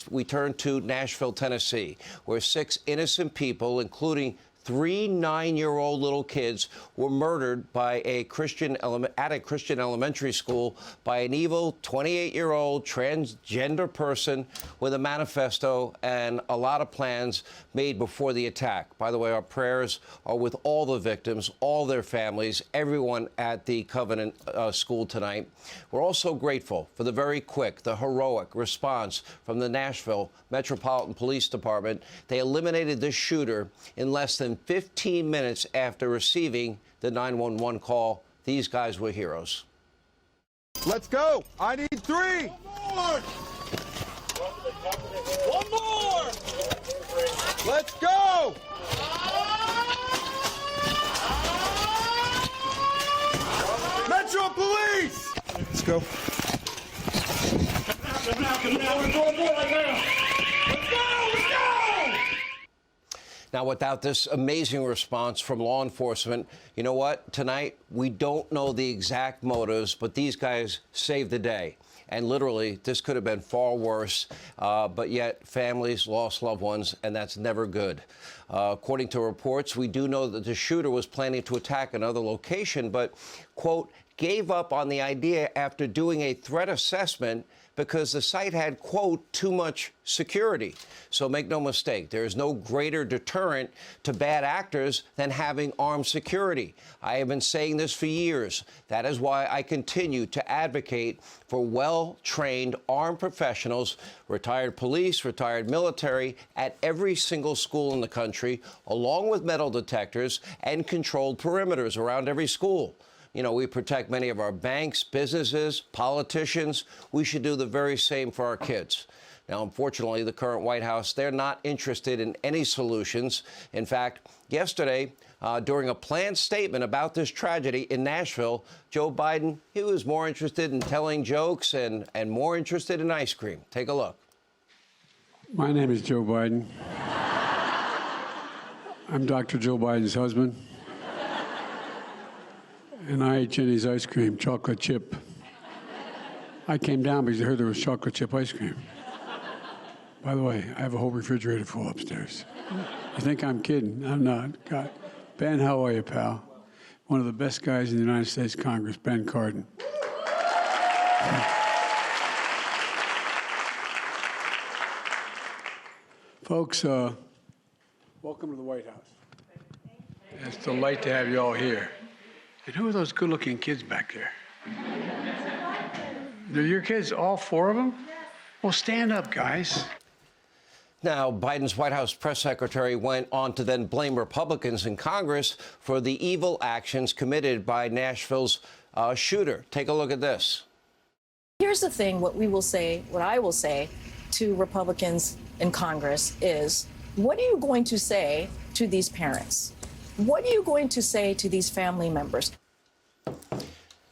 We turn to Nashville, Tennessee, where 6 innocent people, including 3 9-year-old little kids, were murdered by a Christian elementary school by an evil 28-year-old transgender person with a manifesto and a lot of plans made before the attack. By the way, our prayers are with all the victims, all their families, everyone at the Covenant School tonight. We're also grateful for the very quick, the heroic response from the Nashville Metropolitan Police Department. They eliminated this shooter in less than 15 minutes after receiving the 911 call. These guys were heroes. Let's go. I need 3. One more. Let's go. Metro Police. Let's go. Now, without this amazing response from law enforcement, you know what? Tonight, we don't know the exact motives, but these guys saved the day. And literally, this could have been far worse, but yet families lost loved ones, and that's never good. According to reports, we do know that the shooter was planning to attack another location, but, quote, gave up on the idea after doing a threat assessment because the site had, quote, too much security. So make no mistake, there is no greater deterrent to bad actors than having armed security. I have been saying this for years. That is why I continue to advocate for well-trained armed professionals, retired police, retired military, at every single school in the country, along with metal detectors and controlled perimeters around every school. You know, we protect many of our banks, businesses, politicians. We should do the very same for our kids. Now, unfortunately, the current White House, they're not interested in any solutions. In fact, yesterday, during a planned statement about this tragedy in Nashville, Joe Biden, he was more interested in telling jokes and more interested in ice cream. Take a look. My name is Joe Biden. I'm Dr. Joe Biden's husband. And I ate Jenny's ice cream, chocolate chip. I came down because I heard there was chocolate chip ice cream. By the way, I have a whole refrigerator full upstairs. You think I'm kidding? I'm not. God. Ben, how are you, pal? One of the best guys in the United States Congress, Ben Cardin. Folks, welcome to the White House. It's a delight to have you all here. And who are those good-looking kids back there? They're your kids, all 4 of them? Well, stand up, guys. Now, Biden's White House press secretary went on to then blame Republicans in Congress for the evil actions committed by Nashville's shooter. Take a look at this. Here's the thing, what I will say to Republicans in Congress is, what are you going to say to these parents? What are you going to say to these family members?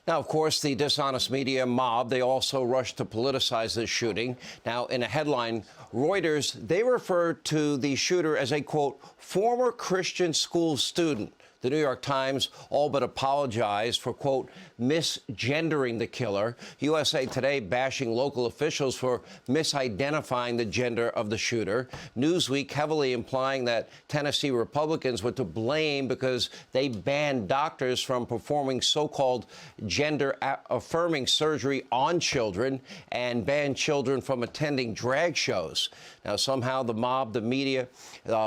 Now, of course, the dishonest media mob, they also rushed to politicize this shooting. Now, in a headline, Reuters, they referred to the shooter as a, quote, former Christian school student. The New York Times all but apologized for, quote, misgendering the killer. USA Today bashing local officials for misidentifying the gender of the shooter. Newsweek heavily implying that Tennessee Republicans were to blame because they banned doctors from performing so-called gender-affirming surgery on children and banned children from attending drag shows. Now, somehow the mob, the media,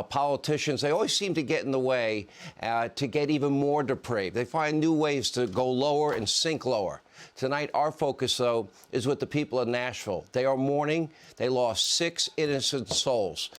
politicians, they always seem to get in the way to get even more depraved. They find new ways to go lower and sink lower. Tonight, our focus, though, is with the people of Nashville. They are mourning. They lost 6 innocent souls.